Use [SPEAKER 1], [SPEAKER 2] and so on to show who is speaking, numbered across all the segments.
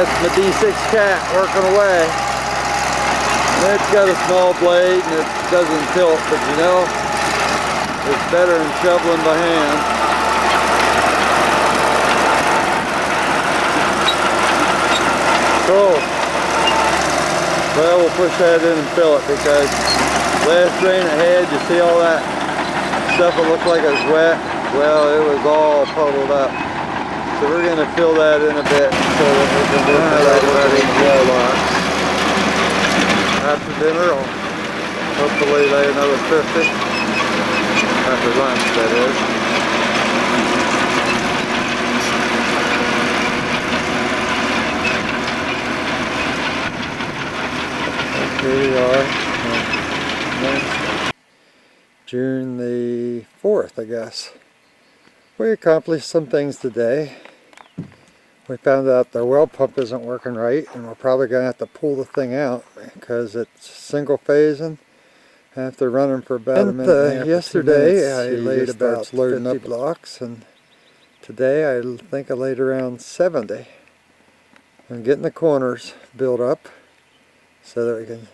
[SPEAKER 1] That's my D6 cat working away. And it's got a small blade and it doesn't tilt, but you know, it's better than shoveling by hand. Cool. Well, we'll push that in and fill it because last rain it had, you see all that stuff that looked like it was wet? Well, it was all puddled up. So we're going to fill that in a bit so that we can work that right in the wall locks. After dinner, I'll hopefully lay another 50. After lunch, that is. Here we are, June the 4th, I guess. We accomplished some things today. We found out the well pump isn't working right, and we're probably going to have to pull the thing out because it's single phasing. After running for about a minute and a half, yesterday I laid about 50 blocks, and today I think I laid around 70. I'm getting the corners built up so that we can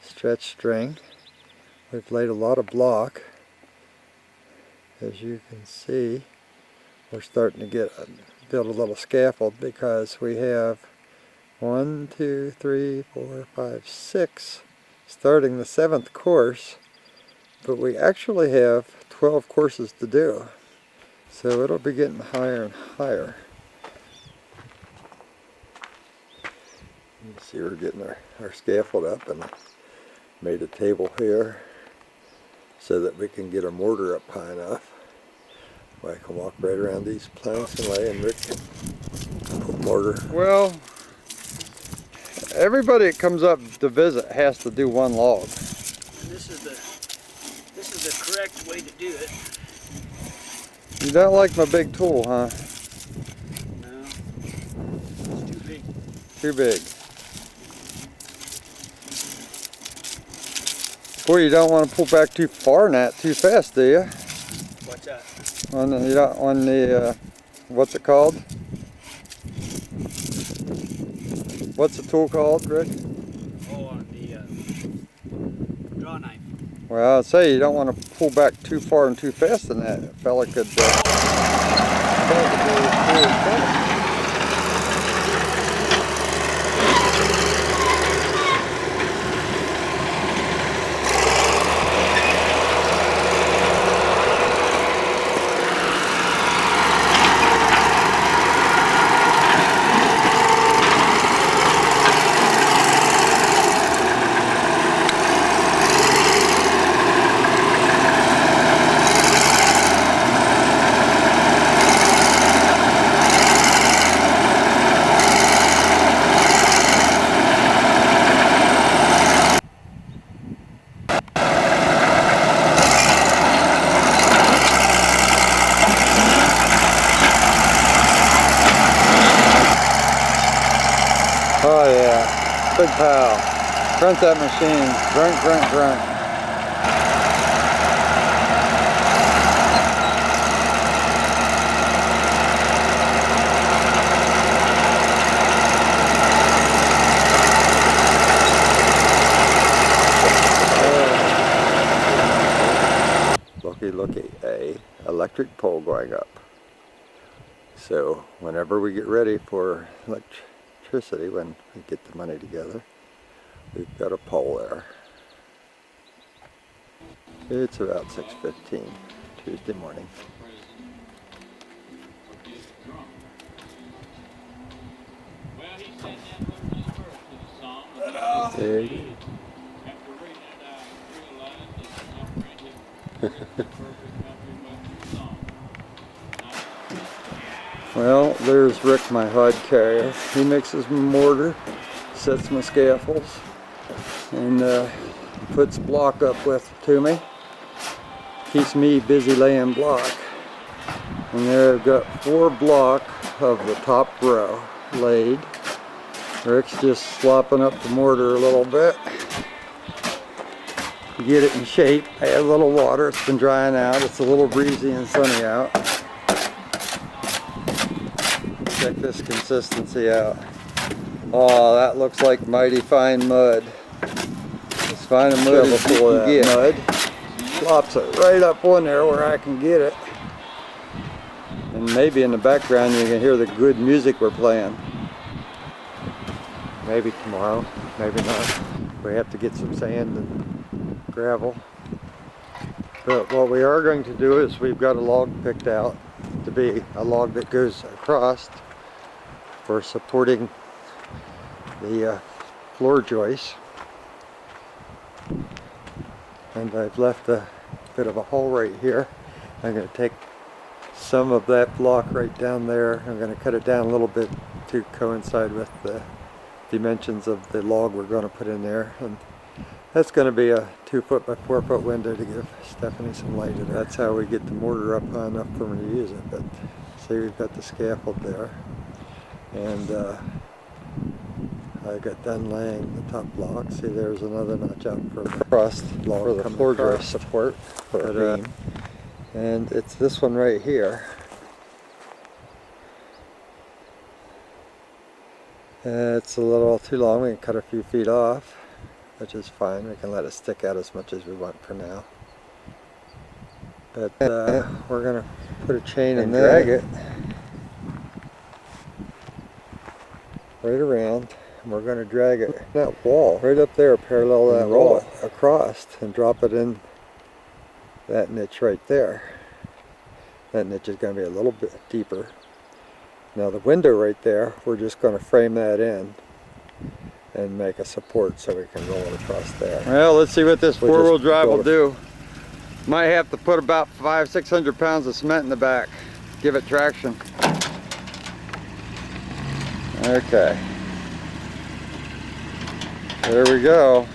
[SPEAKER 1] stretch string. We've laid a lot of block. As you can see, we're starting to build a little scaffold because we have 1, 2, 3, 4, 5, 6 starting the 7th course, but we actually have 12 courses to do, so it'll be getting higher and higher. You see we're getting our scaffold up, and made a table here so that we can get our mortar up high enough. I can walk right around these planks and lay, and Rick can put mortar. Well, everybody that comes up to visit has to do one log.
[SPEAKER 2] And this is the correct way to do it.
[SPEAKER 1] You don't like my big tool, huh?
[SPEAKER 2] No, it's too big.
[SPEAKER 1] Too big. Boy, you don't want to pull back too far in that too fast, do you?
[SPEAKER 2] What's that?
[SPEAKER 1] On the what's it called? What's the tool called, Rick?
[SPEAKER 2] Oh, on the draw knife.
[SPEAKER 1] Well, I'd say you don't want to pull back too far and too fast in that. A fella could be Oh yeah, big pal. Grunt that machine. Grunt, grunt, grunt. Looky, a electric pole going up. So whenever we get ready for electricity, when we get the money together, we've got a pole there. It's about 6:15 Tuesday morning. There you Well, there's Rick, my hod carrier. He mixes my mortar, sets my scaffolds, and puts block up to me. Keeps me busy laying block. And there I've got 4 block of the top row laid. Rick's just slopping up the mortar a little bit. To get it in shape, add a little water. It's been drying out. It's a little breezy and sunny out. Check this consistency out. Oh, that looks like mighty fine mud. As fine a mud as you can get. Mud. Flops it right up on there where I can get it. And maybe in the background you can hear the good music we're playing. Maybe tomorrow, maybe not. We have to get some sand and gravel. But what we are going to do is we've got a log picked out to be a log that goes across for supporting the floor joist. And I've left a bit of a hole right here. I'm going to take some of that block right down there. I'm going to cut it down a little bit to coincide with the dimensions of the log we're going to put in there. And that's going to be a 2 foot by 4 foot window to give Stephanie some light in it. That's how we get the mortar up high enough for me to use it. But see, we've got the scaffold there. And I got done laying the top block. See, there's another notch out for the cross log for the floor joist support for a beam. And it's this one right here. It's a little too long. We can cut a few feet off, which is fine. We can let it stick out as much as we want for now. But we're going to put a chain and drag it right around. And we're going to drag it that wall right up there, parallel that wall across, and drop it in that niche right there. That niche is going to be a little bit deeper. Now the window right there, we're just going to frame that in and make a support so we can roll it across there. Well, let's see what this four-wheel drive will do. Might have to put about 500-600 pounds of cement in the back. Give it traction. Okay. There we go.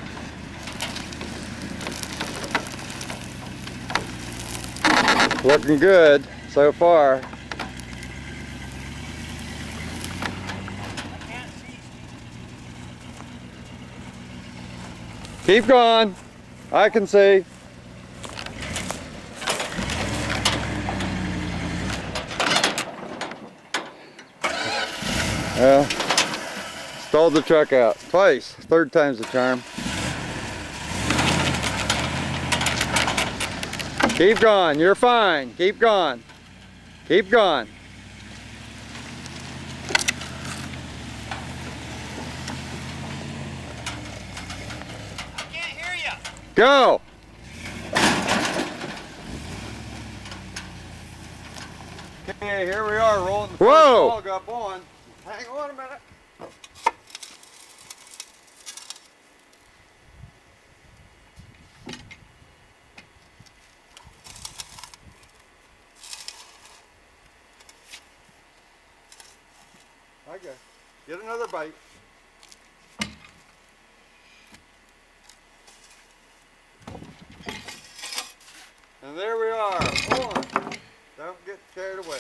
[SPEAKER 1] Looking good so far. Keep going. I can see. Well, stalled the truck out twice. Third time's the charm. Keep going. You're fine. Keep going. Keep going.
[SPEAKER 2] I can't hear you.
[SPEAKER 1] Go. Okay, here we are rolling the first log up on. Hang on a minute. Okay, get another bite. And there we are. Hold on. Don't get carried away.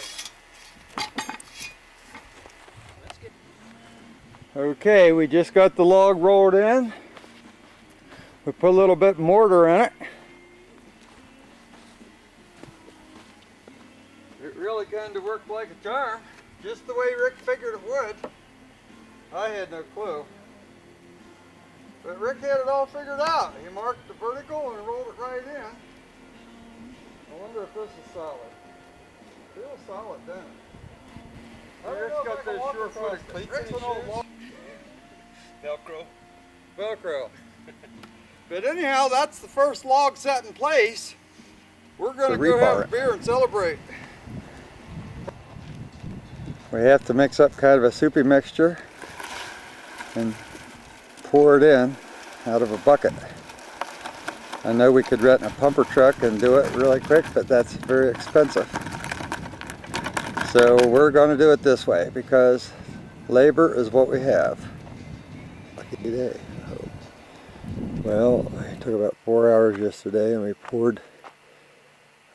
[SPEAKER 1] Okay, we just got the log rolled in. We put a little bit of mortar in it. It really kind of worked like a charm, just the way Rick figured it would. I had no clue. But Rick had it all figured out. He marked the vertical and rolled it right in. I wonder if this is solid. Feels solid, doesn't it? Rick's got those sure-footed cleats in his shoes.
[SPEAKER 2] Velcro.
[SPEAKER 1] Velcro. But anyhow, that's the first log set in place. We're going to go have a beer and celebrate. We have to mix up kind of a soupy mixture and pour it in out of a bucket. I know we could rent a pumper truck and do it really quick, but that's very expensive. So we're going to do it this way because labor is what we have. Lucky day, I hope. Well, it took about 4 hours yesterday and we poured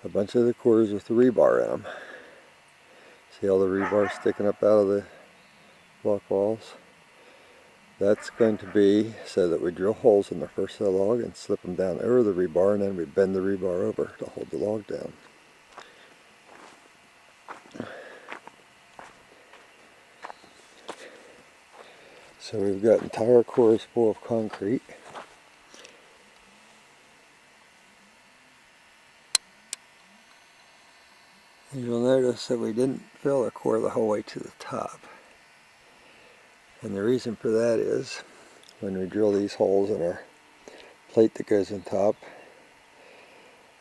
[SPEAKER 1] a bunch of the cores with the rebar in them. See all the rebar sticking up out of the block walls? That's going to be so that we drill holes in the first of the log and slip them down over the rebar, and then we bend the rebar over to hold the log down. So we've got entire cores full of concrete. And you'll notice that we didn't fill the core the whole way to the top. And the reason for that is when we drill these holes in our plate that goes on top,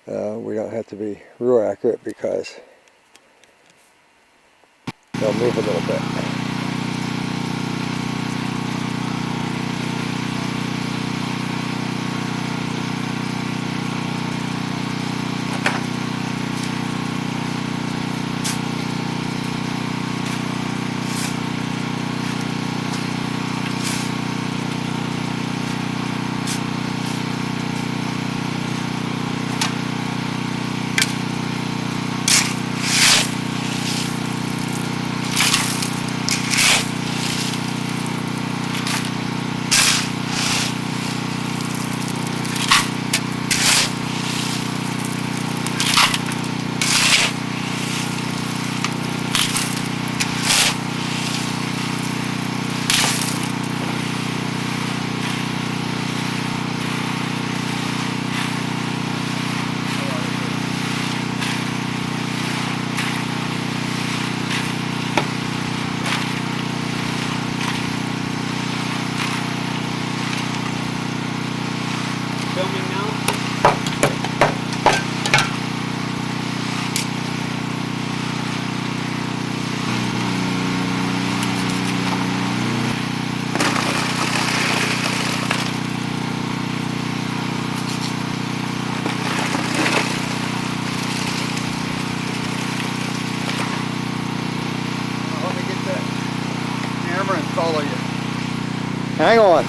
[SPEAKER 1] we don't have to be real accurate because they'll move a little bit.
[SPEAKER 2] Filming now?
[SPEAKER 1] Let me get that camera and follow you. Hang on.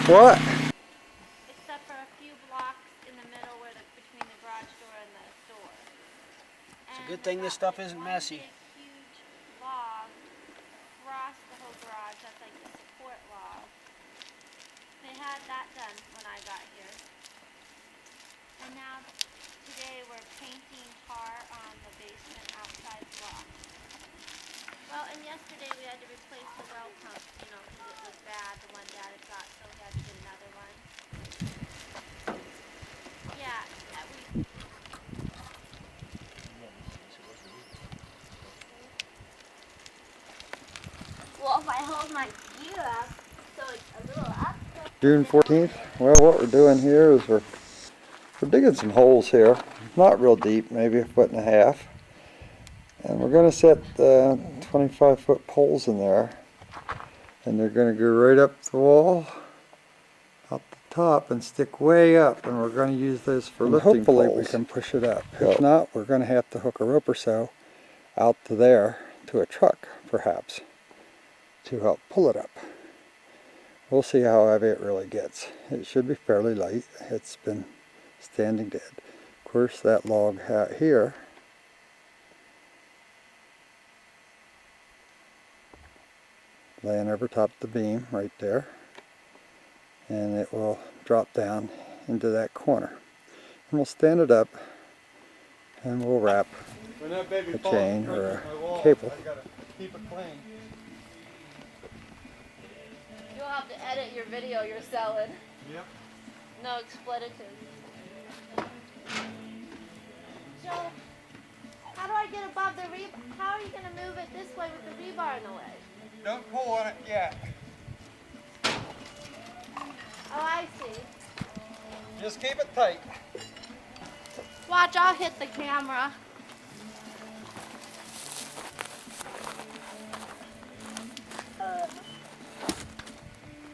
[SPEAKER 1] What?
[SPEAKER 3] Except for a few blocks in the middle where between the garage door and the store.
[SPEAKER 2] It's a good thing this stuff isn't messy.
[SPEAKER 3] Big, huge log across the whole garage. That's like the support log. They had that done when I got here. And now today we're painting tar on the basement outside block. Well, and yesterday we had to replace the well pump, you know, because it was bad, the one Dad had got, so we had to get another one. Yeah, we... Well, if I hold my view up, so it's a little up...
[SPEAKER 1] June 14th. Well, what we're doing here is we're digging some holes here. Not real deep, maybe 1.5 feet. And we're going to set 25-foot poles in there. And they're going to go right up the wall, up the top, and stick way up. And we're going to use those for lifting poles. Hopefully we can push it up. If not, we're going to have to hook a rope or so out to there to a truck, perhaps, to help pull it up. We'll see how heavy it really gets. It should be fairly light. It's been standing dead. Of course, that log out here laying over top of the beam right there, and it will drop down into that corner. And we'll stand it up and we'll wrap a chain or a cable. Keep it clean.
[SPEAKER 3] You'll have to edit your video you're selling.
[SPEAKER 1] Yep.
[SPEAKER 3] No expletives. Joe, how do I get above the rebar? How are you going to move it this way with the rebar in the way?
[SPEAKER 1] Don't pull on it yet.
[SPEAKER 3] Oh, I see.
[SPEAKER 1] Just keep it tight.
[SPEAKER 3] Watch, I'll hit the camera.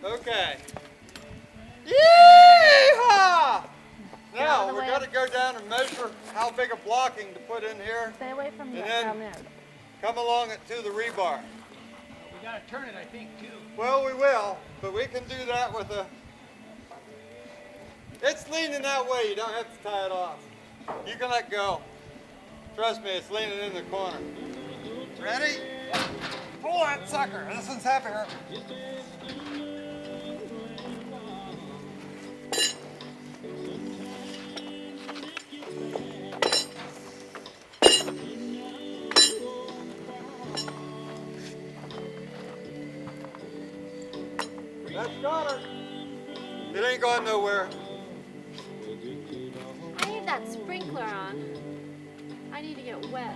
[SPEAKER 1] Okay. Yeehaw! Now we're going to go down and measure how big a blocking to put in here.
[SPEAKER 3] Stay away from
[SPEAKER 1] And
[SPEAKER 3] the
[SPEAKER 1] then-
[SPEAKER 3] down there.
[SPEAKER 1] Come along it to the rebar.
[SPEAKER 2] We gotta turn it, I think, too.
[SPEAKER 1] Well, we will, but we can do that with a... It's leaning that way, you don't have to tie it off. You can let go. Trust me, it's leaning in the corner. Ready? Pull that sucker. This one's heavier. That's got her. It ain't going nowhere.
[SPEAKER 3] I need that sprinkler on. I need to get wet.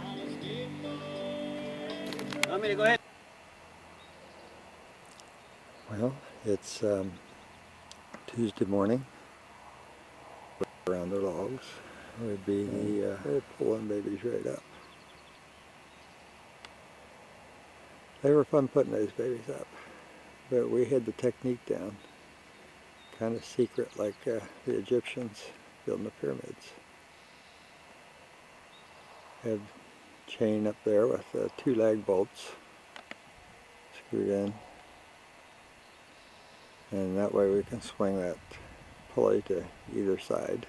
[SPEAKER 2] Want me to go ahead?
[SPEAKER 1] Well, it's Tuesday morning. Around the logs would be they're pulling babies right up. They were fun putting those babies up, but we had the technique down, kind of secret like the Egyptians building the pyramids. Have chain up there with 2 lag bolts screwed in, and that way we can swing that pulley to either side,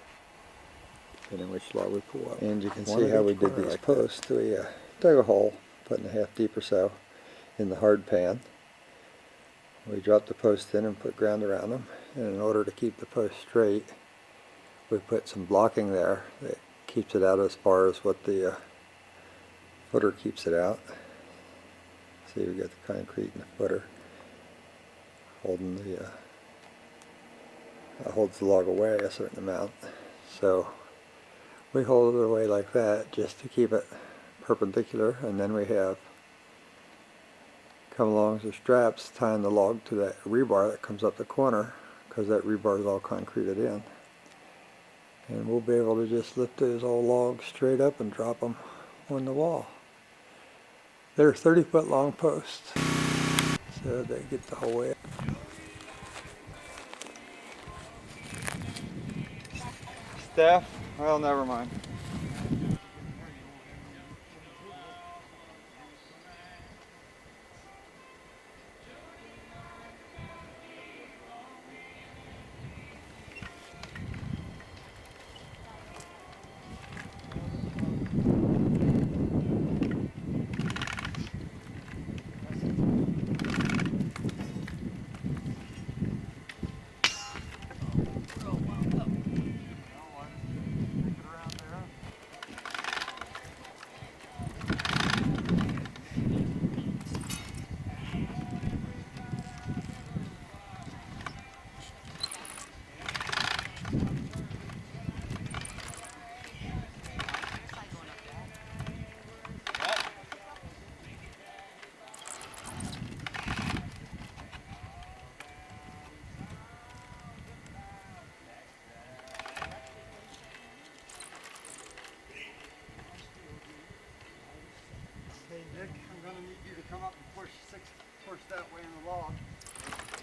[SPEAKER 1] depending which log we pull up. And you can see how we did these posts. We dug a hole, put in a half deep or so, in the hard pan. We dropped the post in and put ground around them, and in order to keep the post straight, we put some blocking there that keeps it out as far as what the footer keeps it out. See, we got the concrete in the footer holding the holds the log away a certain amount. So we hold it away like that just to keep it perpendicular, and then we have come along the straps tying the log to that rebar that comes up the corner, because that rebar is all concreted in. And we'll be able to just lift those old logs straight up and drop them on the wall. They're 30-foot long posts, so they get the whole way up. Steph? Well, never mind. Nick, I'm going to need you to come up and push that way in the log.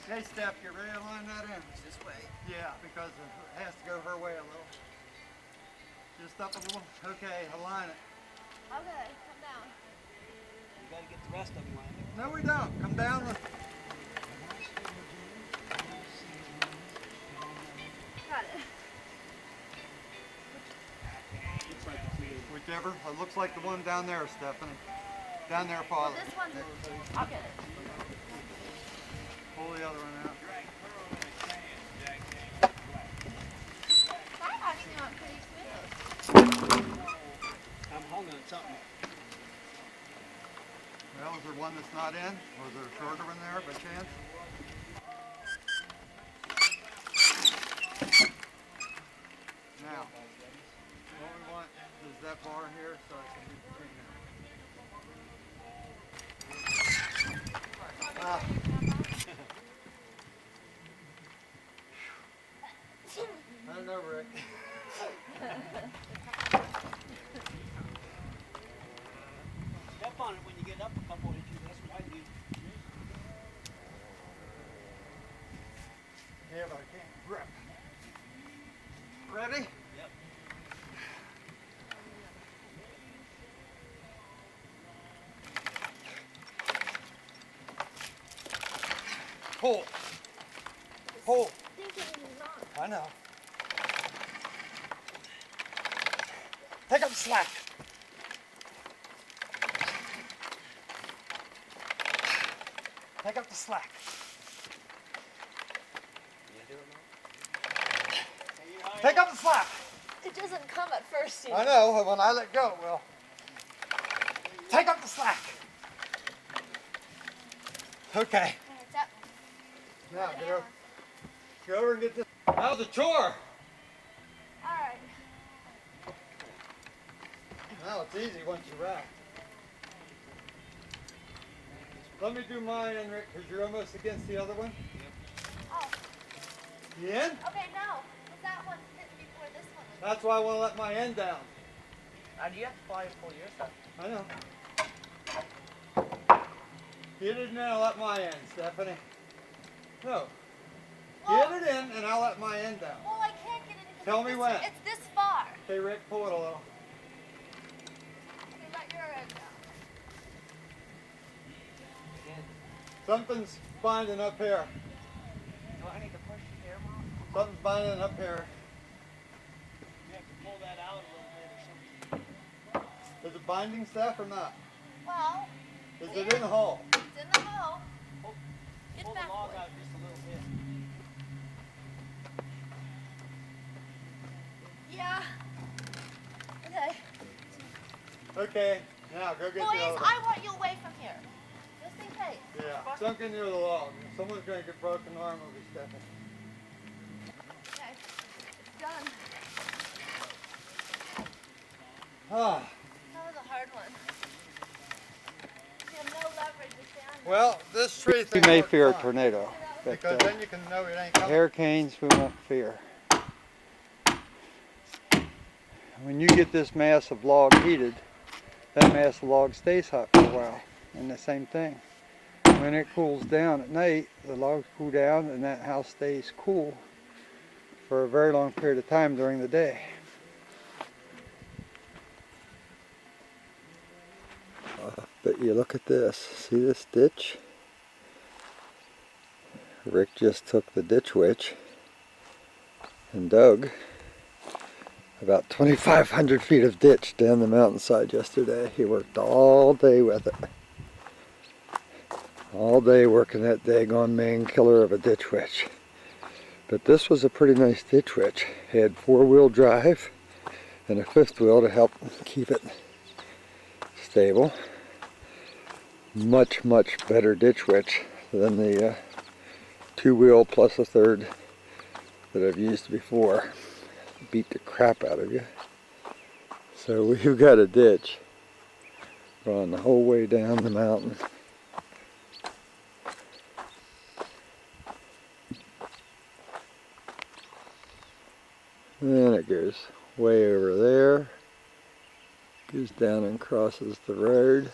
[SPEAKER 1] Hey Steph, get ready to line that in.
[SPEAKER 2] This way.
[SPEAKER 1] Yeah, because it has to go her way a little. Just up a little. Okay, align it.
[SPEAKER 3] Okay, come down.
[SPEAKER 2] You gotta get the rest of them lined up.
[SPEAKER 1] No, we don't. Come down.
[SPEAKER 3] Got it.
[SPEAKER 2] Looks like it's me.
[SPEAKER 1] Whichever. It looks like the one down there, Stephanie. Down there, Father.
[SPEAKER 3] This one's. I'll get it.
[SPEAKER 1] Pull the other one out.
[SPEAKER 3] That actually went pretty smooth.
[SPEAKER 2] I'm holding something.
[SPEAKER 1] Well, is there one that's not in? Or is there a shorter one there by chance? Now, what we want is that bar here so it can be between there. Ah. I don't know, Rick.
[SPEAKER 2] Step on it when you get up a couple inches. That's what I do.
[SPEAKER 1] Yeah, but I can't grip. Ready?
[SPEAKER 2] Yep.
[SPEAKER 1] Pull. Pull. I know. Pick up the slack. Take up the slack. Take up the slack.
[SPEAKER 3] It doesn't come at first.
[SPEAKER 1] I know, and when I let go, it will. Take up the slack. Okay.
[SPEAKER 3] It's up.
[SPEAKER 1] Now, go over and get this. That was a chore.
[SPEAKER 3] Alright.
[SPEAKER 1] Now it's easy once you wrap. Let me do mine, Rick, because you're almost against the other one.
[SPEAKER 3] Oh.
[SPEAKER 1] You in?
[SPEAKER 3] Okay, no. But that one hit before this one.
[SPEAKER 1] That's why I want to let my end down.
[SPEAKER 2] You have to fly and pull yours up.
[SPEAKER 1] I know. Get it in and I'll let my end, Stephanie. No.
[SPEAKER 3] Well,
[SPEAKER 1] Get it in and I'll let my end down.
[SPEAKER 3] well, I can't get it because
[SPEAKER 1] Tell me when.
[SPEAKER 3] It's this far.
[SPEAKER 1] Okay, Rick, pull it a little.
[SPEAKER 3] Okay, let your end down.
[SPEAKER 1] Something's binding up here.
[SPEAKER 2] Do I need to push it here, Mom?
[SPEAKER 1] Something's binding up here.
[SPEAKER 2] You have to pull that out a little bit or something.
[SPEAKER 1] Is it binding, Steph, or not?
[SPEAKER 3] Well,
[SPEAKER 1] Is it in the hole?
[SPEAKER 3] it's in the hole. Get
[SPEAKER 2] Pull the
[SPEAKER 3] back,
[SPEAKER 2] log
[SPEAKER 3] boy.
[SPEAKER 2] out just a little bit.
[SPEAKER 3] Yeah. Okay.
[SPEAKER 1] Okay, now go get the
[SPEAKER 3] Boys,
[SPEAKER 1] other one.
[SPEAKER 3] I want you away from here. Just in case.
[SPEAKER 1] Yeah, don't get near the log. Someone's going to get broken arm over Stephanie.
[SPEAKER 3] Okay. It's done.
[SPEAKER 1] Ah.
[SPEAKER 3] That was a hard one. You have no leverage to stand.
[SPEAKER 1] Well, this tree thing.
[SPEAKER 4] We may
[SPEAKER 1] works
[SPEAKER 4] fear a
[SPEAKER 1] fine,
[SPEAKER 4] tornado, but
[SPEAKER 1] because then you can know it ain't coming.
[SPEAKER 4] hurricanes we won't fear. When you get this mass of log heated, that mass of log stays hot for a while. And the same thing. When it cools down at night, the logs cool down and that house stays cool for a very long period of time during the day.
[SPEAKER 1] But you look at this. See this ditch? Rick just took the ditch witch and dug about 2,500 feet of ditch down the mountainside yesterday. He worked all day with it. All day working that daggone main killer of a ditch witch. But this was a pretty nice ditch witch. It had 4-wheel drive and a 5th wheel to help keep it stable. Much, much better ditch witch than the 2-wheel plus a 3rd that I've used before. Beat the crap out of you. So we've got a ditch going the whole way down the mountain. And then it goes way over there, goes down and crosses the road.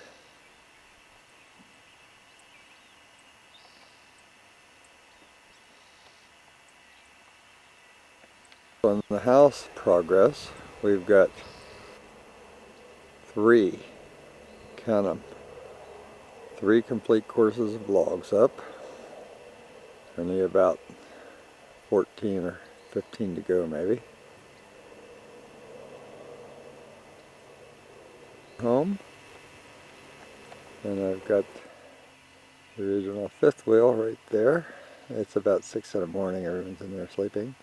[SPEAKER 1] On the house progress, we've got 3, count 'em, 3 complete courses of logs up. Only about 14 or 15 to go maybe. Home. And I've got the original 5th wheel right there. It's about 6 in the morning, everyone's in there sleeping.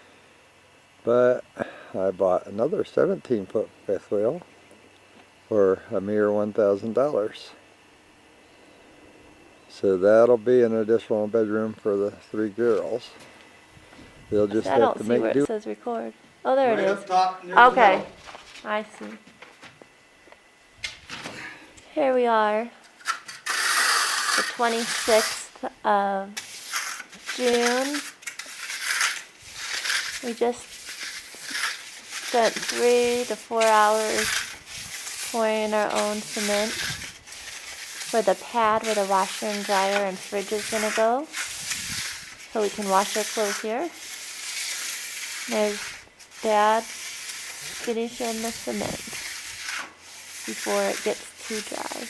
[SPEAKER 1] But I bought another 17-foot 5th wheel for a mere $1,000. So that'll be an additional bedroom for the 3 girls. They'll just
[SPEAKER 5] I
[SPEAKER 1] have
[SPEAKER 5] don't
[SPEAKER 1] to
[SPEAKER 5] see
[SPEAKER 1] make
[SPEAKER 5] where
[SPEAKER 1] do.
[SPEAKER 5] it says record. Oh, there it
[SPEAKER 1] Right
[SPEAKER 5] is.
[SPEAKER 1] up top near the
[SPEAKER 5] Okay,
[SPEAKER 1] middle.
[SPEAKER 5] I see. Here we are, the 26th of June. We just spent 3 to 4 hours pouring our own cement for the pad where the washer and dryer and fridge is gonna go, so we can wash our clothes here. There's Dad finishing the cement before it gets too dry.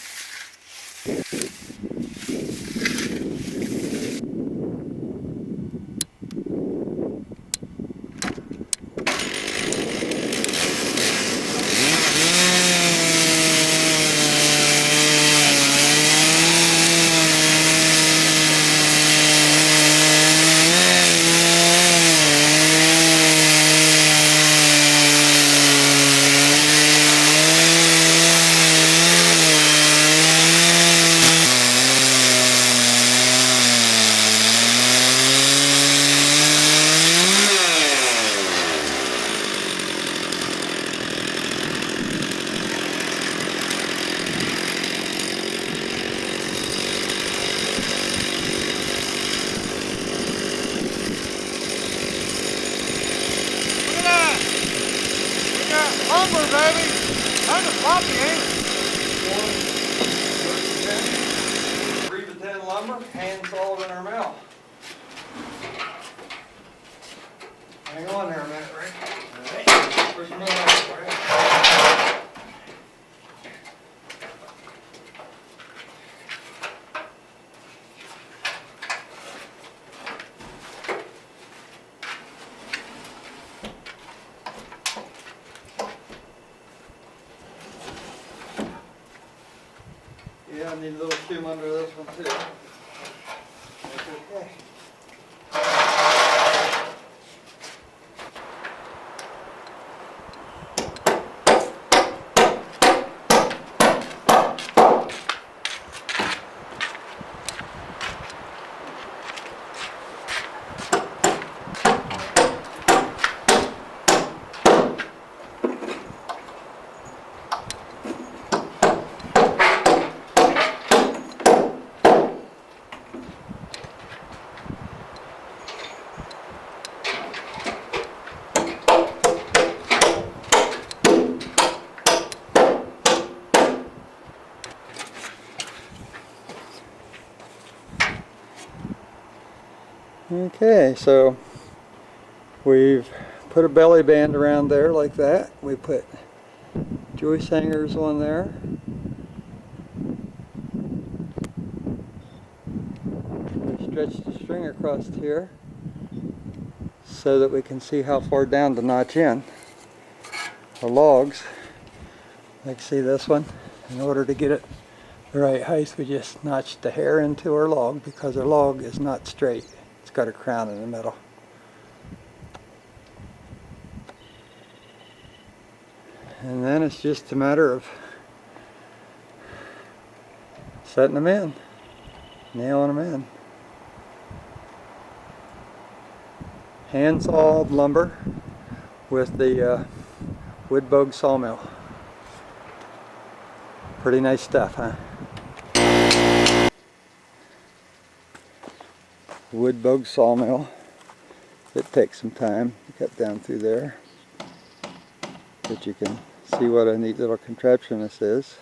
[SPEAKER 4] Yeah, I need a little shim under this one too. That's okay.
[SPEAKER 1] Okay, so we've put a belly band around there like that. We put joist hangers on there. We stretched the string across here so that we can see how far down to notch in the logs. Like see this one? In order to get it the right height, we just notched the hair into our log because our log is not straight. It's got a crown in the middle. And then it's just a matter of setting them in, nailing them in. Hand sawed lumber with the Woodbug sawmill. Pretty nice stuff, huh? Woodbug sawmill. It takes some time to cut down through there, but you can see what a neat little contraption this is.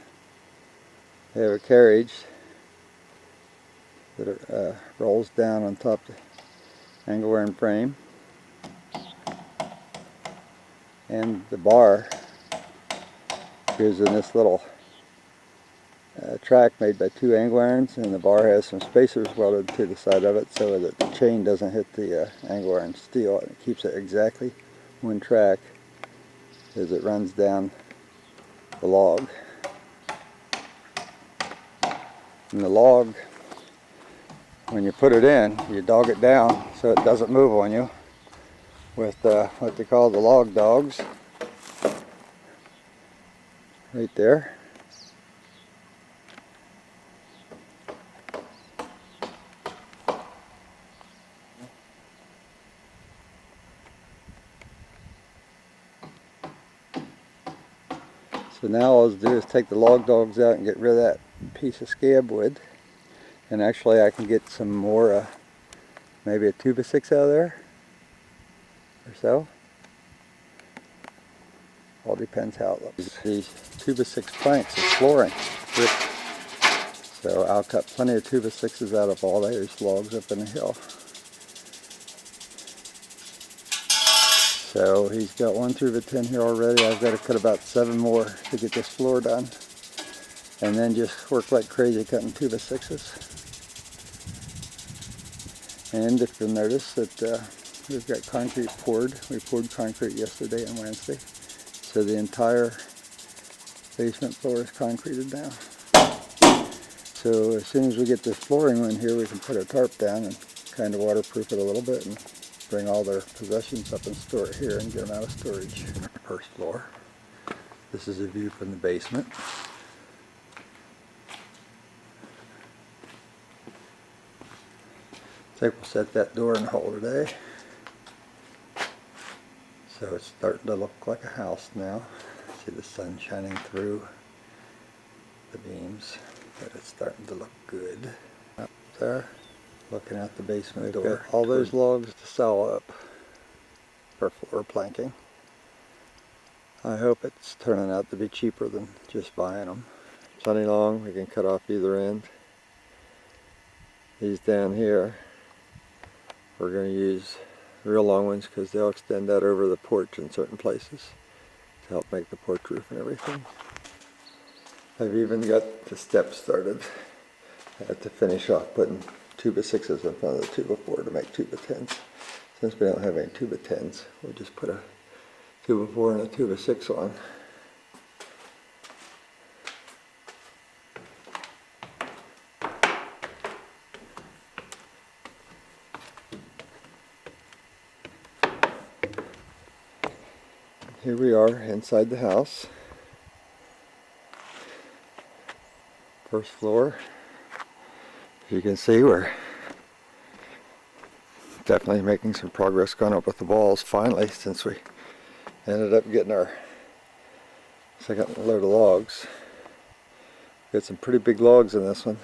[SPEAKER 1] They have a carriage that rolls down on top of the angle iron frame, and the bar goes in this little track made by 2 angle irons, and the bar has some spacers welded to the side of it so that the chain doesn't hit the angle iron steel. It keeps it exactly one track as it runs down the log. And the log, when you put it in, you dog it down so it doesn't move on you with what they call the log dogs right there. So now all I'll do is take the log dogs out and get rid of that piece of scab wood. And actually I can get some more, maybe a 2x6 out of there or so. All depends how it looks. These 2x6 planks is flooring. So I'll cut plenty of 2x6s out of all those logs up in the hill. So he's got 1 through the 10 here already. I've got to cut about 7 more to get this floor done. And then just work like crazy cutting 2x6s. And if you'll notice that we've got concrete poured. We poured concrete yesterday and Wednesday. So the entire basement floor is concreted now. So as soon as we get this flooring in here, we can put a tarp down and kind of waterproof it a little bit and bring all their possessions up and store it here and get them out of storage. First floor. This is a view from the basement. I think we'll set that door in the hole today. So it's starting to look like a house now. See the sun shining through the beams, but it's starting to look good. Up there, looking out the basement door. Got all those logs to saw up for floor planking. I hope it's turning out to be cheaper than just buying them. Plenty long, we can cut off either end. These down here, we're going to use real long ones because they'll extend out over the porch in certain places to help make the porch roof and everything. I've even got the steps started. I had to finish off putting 2x6s in front of the 2x4 to make 2x10s. Since we don't have any 2x10s, we'll just put a 2x4 and a 2x6 on. Here we are inside the house. First floor. As you can see, we're definitely making some progress going up with the walls finally, since we ended up getting our second load of logs. Got some pretty big logs in this one.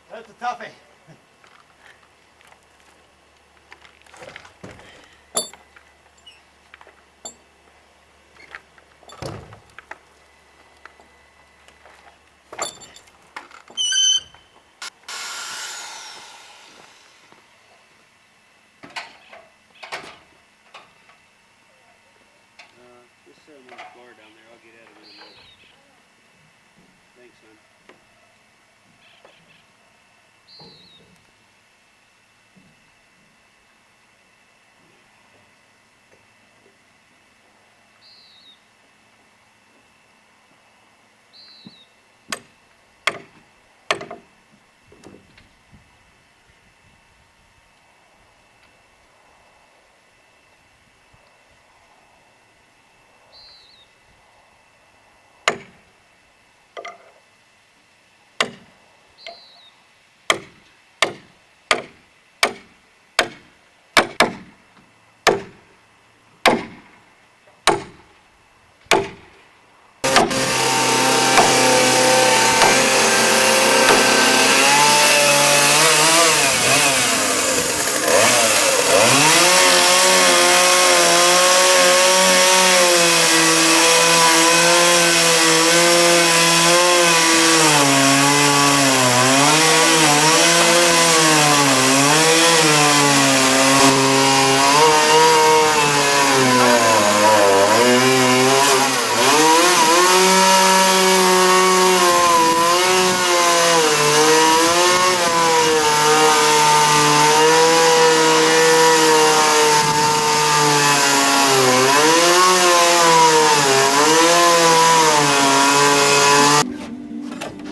[SPEAKER 2] That's a toughie. Just set them on the floor down there. I'll get at them in a minute. Thanks, son.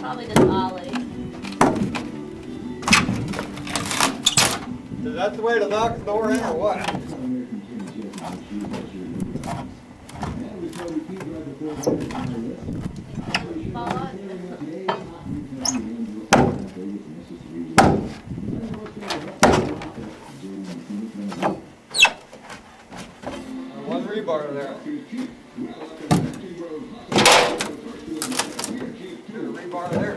[SPEAKER 5] Probably just Ollie.
[SPEAKER 1] Is that the way to lock the door in or what?
[SPEAKER 5] Follow it.
[SPEAKER 1] One rebar there. Rebar there.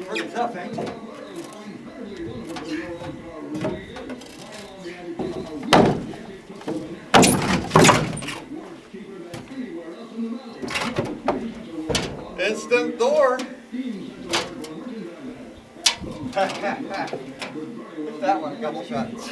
[SPEAKER 1] Pretty tough, ain't it? Instant door. That one, a couple shots.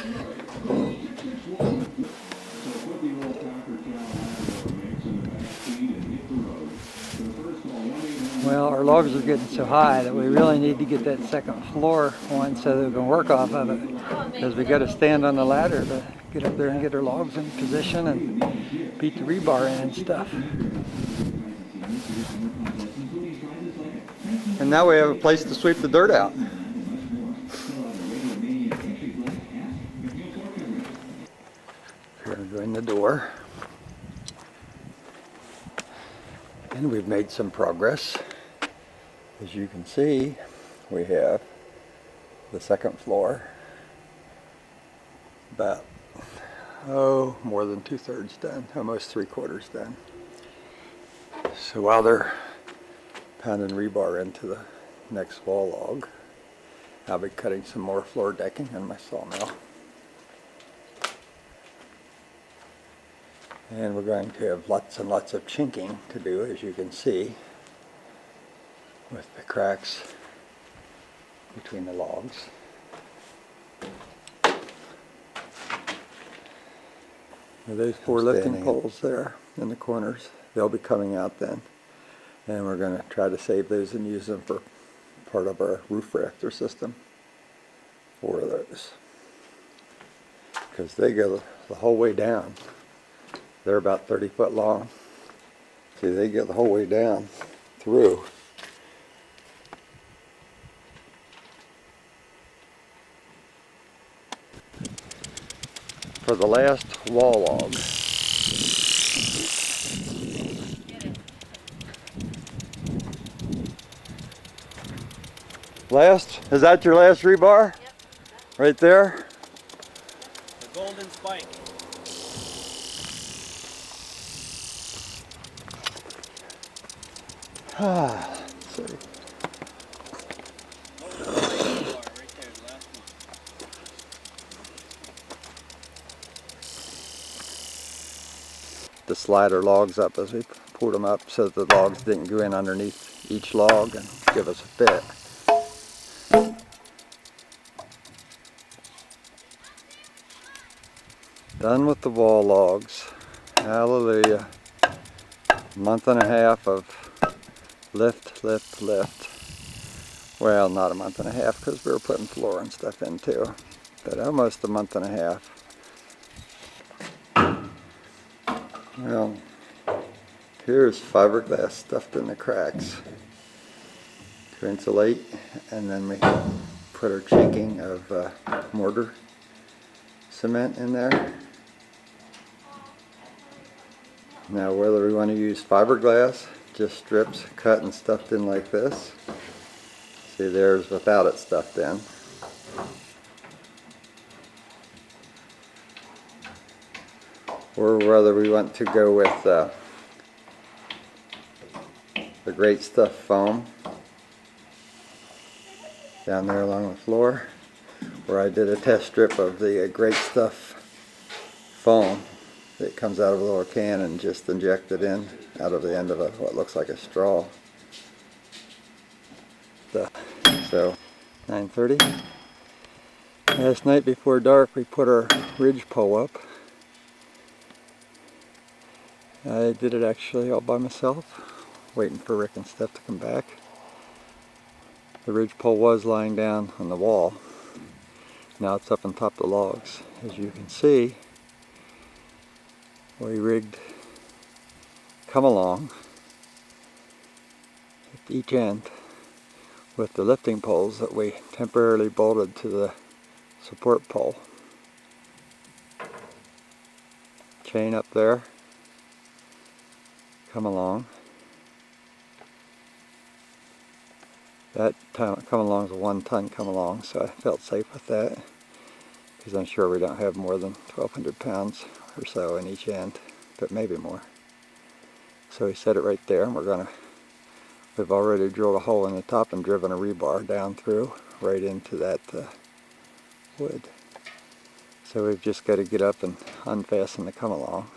[SPEAKER 4] Well, our logs are getting so high that we really need to get that second floor one so that we can work off of it. Because we got to stand on the ladder to get up there and get our logs in position and beat the rebar in and stuff. And now we have a place to sweep the dirt out. Here we go in the door. And we've made some progress. As you can see, we have the second floor about, more than 2/3 done, almost 3/4 done. So while they're pounding rebar into the next wall log, I'll be cutting some more floor decking in my sawmill. And we're going to have lots and lots of chinking to do, as you can see, with the cracks between the logs. Now those 4 lifting poles there in the corners, they'll be coming out then. And we're going to try to save those and use them for part of our roof rafter system for those. Because they go the whole way down. They're about 30 foot long. See, they get the whole way down through. For the last wall log. Last? Is that your last rebar?
[SPEAKER 3] Yep.
[SPEAKER 4] Right there?
[SPEAKER 2] The golden spike.
[SPEAKER 4] Let's see.
[SPEAKER 2] Oh, the rebar right there, the last one.
[SPEAKER 4] To slide our logs up as we pulled them up so that the logs didn't go in underneath each log and give us a fit. Done with the wall logs. Hallelujah. Month and a half of lift, lift, lift. Well, not a month and a half because we were putting floor and stuff in too, but almost a month and a half. Well, here's fiberglass stuffed in the cracks to insulate, and then we put our chinking of mortar cement in there. Now whether we want to use fiberglass, just strips cut and stuffed in like this. See, there's without it stuffed in. Or whether we want to go with the Great Stuff foam down there along the floor, where I did a test strip of the Great Stuff foam that comes out of a little can and just inject it in out of the end of what looks like a straw. So 9:30. Last night before dark we put our ridge pole up. I did it actually all by myself, waiting for Rick and Steph to come back. The ridge pole was lying down on the wall. Now it's up on top of the logs. As you can see, we rigged come along at each end with the lifting poles that we temporarily bolted to the support pole. Chain up there. Come along. That come along is a 1-ton come along, so I felt safe with that because I'm sure we don't have more than 1,200 pounds or so in each end, but maybe more. So we set it right there, and we've already drilled a hole in the top and driven a rebar down through right into that wood. So we've just got to get up and unfasten the come along.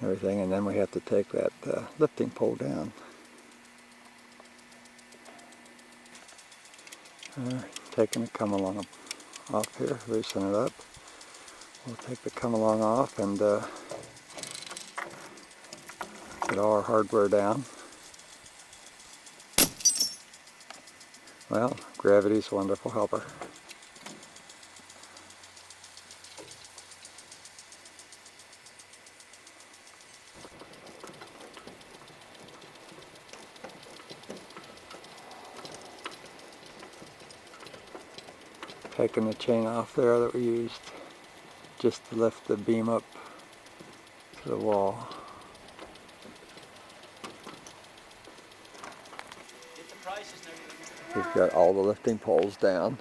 [SPEAKER 4] Everything, and then we have to take that lifting pole down. Taking the come along off here, loosen it up. We'll take the come along off and get all our hardware down.
[SPEAKER 1] Well, gravity's a wonderful helper. Taking the chain off there that we used just to lift the beam up to the wall.
[SPEAKER 2] Get the prices and everything.
[SPEAKER 1] We've got all the lifting poles down.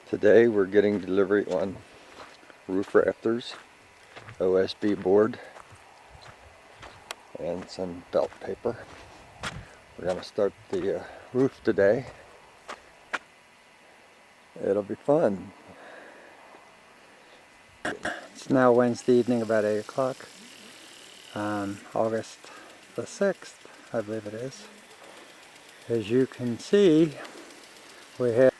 [SPEAKER 1] Today we're getting delivery on roof rafters, OSB board, and some felt paper. We're going to start the roof today. It'll be fun. It's now Wednesday evening, about 8 o'clock. August the 6th, I believe it is. As you can see, we have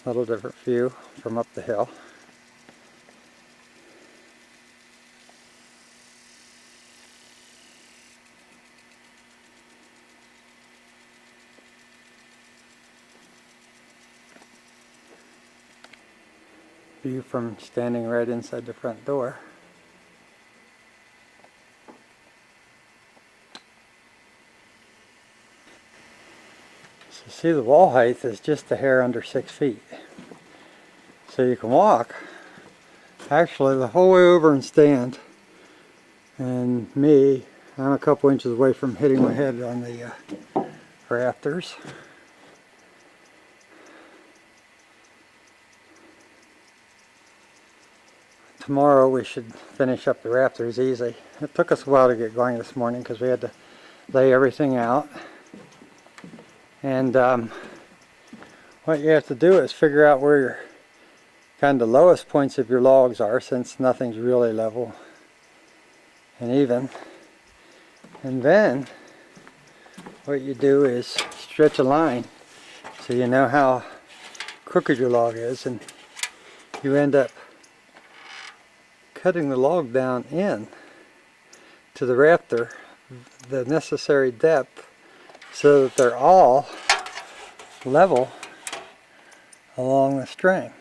[SPEAKER 1] a little different view from up the hill. View from standing right inside the front door. So see, the wall height is just a hair under 6 feet. So you can walk actually the whole way over and stand. And me, I'm a couple inches away from hitting my head on the rafters. Tomorrow we should finish up the rafters easy. It took us a while to get going this morning because we had to lay everything out. And what you have to do is figure out where your kind of lowest points of your logs are, since nothing's really level and even. And then what you do is stretch a line so you know how crooked your log is, and you end up cutting the log down in to the rafter the necessary depth so that they're all level along the string.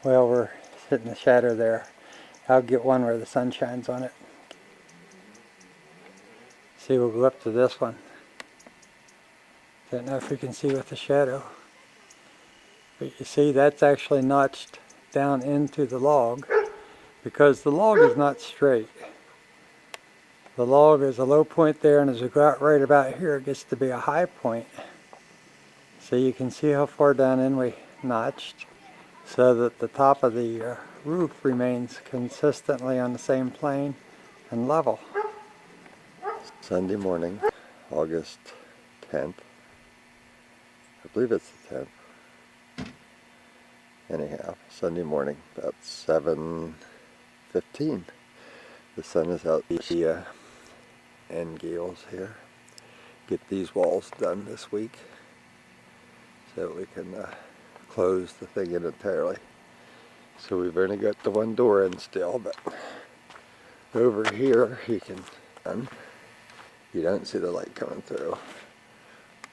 [SPEAKER 1] Well, we're sitting in the shadow there. I'll get one where the sun shines on it. See, we'll go up to this one. Don't know if you can see with the shadow. But you see, that's actually notched down into the log because the log is not straight. The log is a low point there, and as we go out right about here, it gets to be a high point. So you can see how far down in we notched so that the top of the roof remains consistently on the same plane and level. Sunday morning, August 10th. I believe it's the 10th. Anyhow, Sunday morning, about 7:15. The sun is out. The end gales here. Get these walls done this week so that we can close the thing in entirely. So we've only got the one door in still, but over here you don't see the light coming through.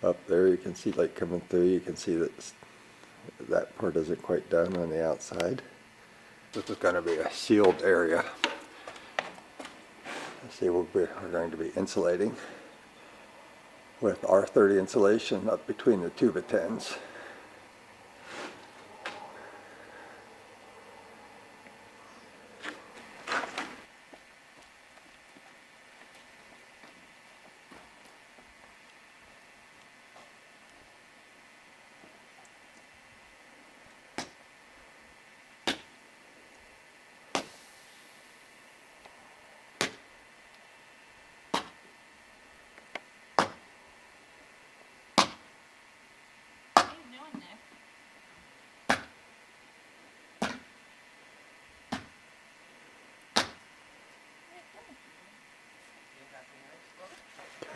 [SPEAKER 1] Up there you can see light coming through. You can see that that part isn't quite done on the outside. This is going to be a sealed area. See, we're going to be insulating with R30 insulation up between the 2x10s.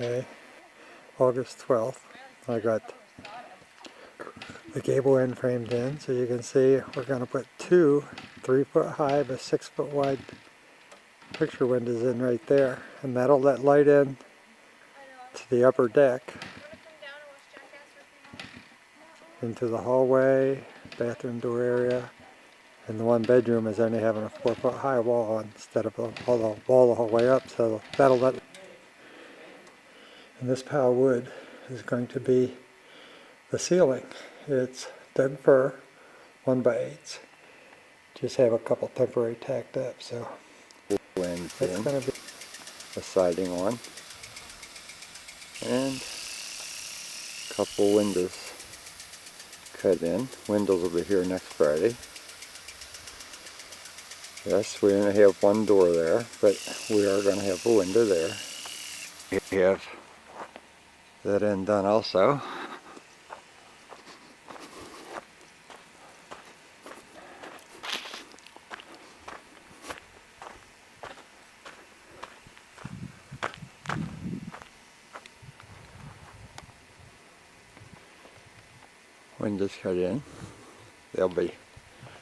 [SPEAKER 1] Okay, August 12th. I got the gable end framed in, so you can see we're going to put two 3-foot high but 6-foot wide picture windows in right there, and that'll let light in to the upper deck, into the hallway, bathroom door area, and the one bedroom is only having a 4-foot high wall on instead of a wall the whole way up, so that'll let. And this pile of wood is going to be the ceiling. It's Doug fir, 1x8s. Just have a couple temporary tacked up, so
[SPEAKER 4] Blend
[SPEAKER 1] that's
[SPEAKER 4] in,
[SPEAKER 1] going to be.
[SPEAKER 4] the siding on, and a couple windows cut in. Windows will be here next Friday. Yes, we only have one door there, but we are going to have a window there. We have that end done also. Windows cut in. There'll be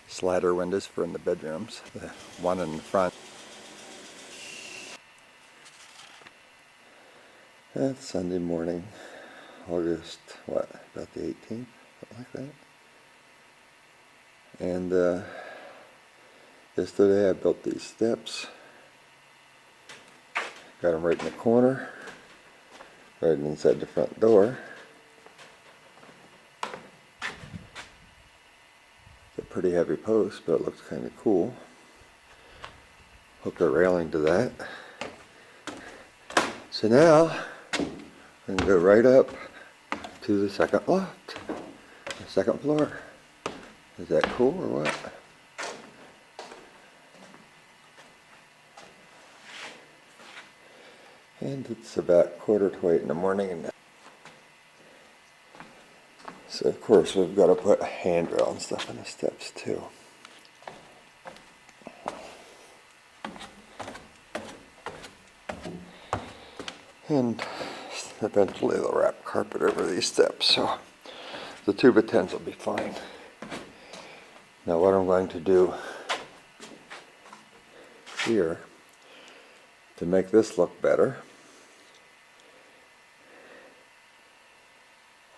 [SPEAKER 4] slider windows for in the bedrooms. The one in the front. That's Sunday morning, August, what, about the 18th, something like that. And yesterday I built these steps. Got them right in the corner, right inside the front door. It's a pretty heavy post, but it looks kind of cool. Hook a railing to that. So now, I'm going to go right up to the second loft, the second floor. Is that cool or what? And it's about 7:45 in the morning. And so of course we've got to put handrail and stuff in the steps too. And eventually they'll wrap carpet over these steps, so the 2x10s will be fine. Now what I'm going to do here to make this look better,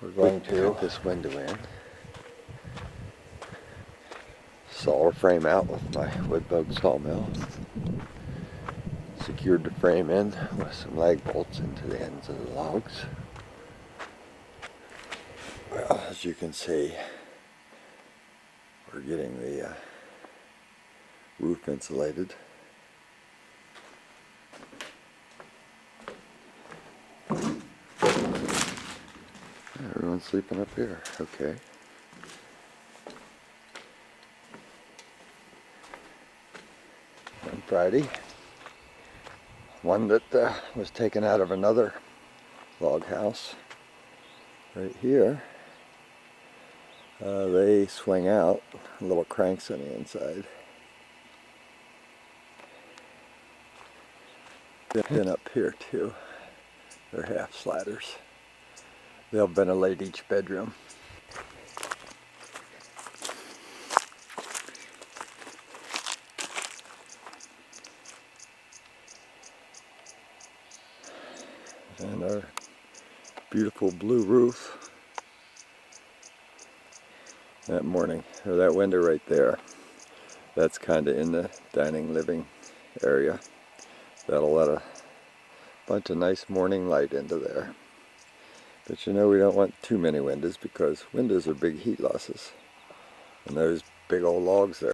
[SPEAKER 4] we're going to cut this window in, saw the frame out with my wood bug sawmill, secured the frame in with some lag bolts into the ends of the logs. Well, as you can see, we're getting the roof insulated. Everyone's sleeping up here, okay. On Friday, one that was taken out of another log house right here. They swing out, little cranks on the inside. Then up here too, they're half sliders. They'll ventilate each bedroom. And our beautiful blue roof that morning, or that window right there, that's kind of in the dining living area. That'll let a bunch of nice morning light into there. But you know, we don't want too many windows because windows are big heat losses. And those big old logs there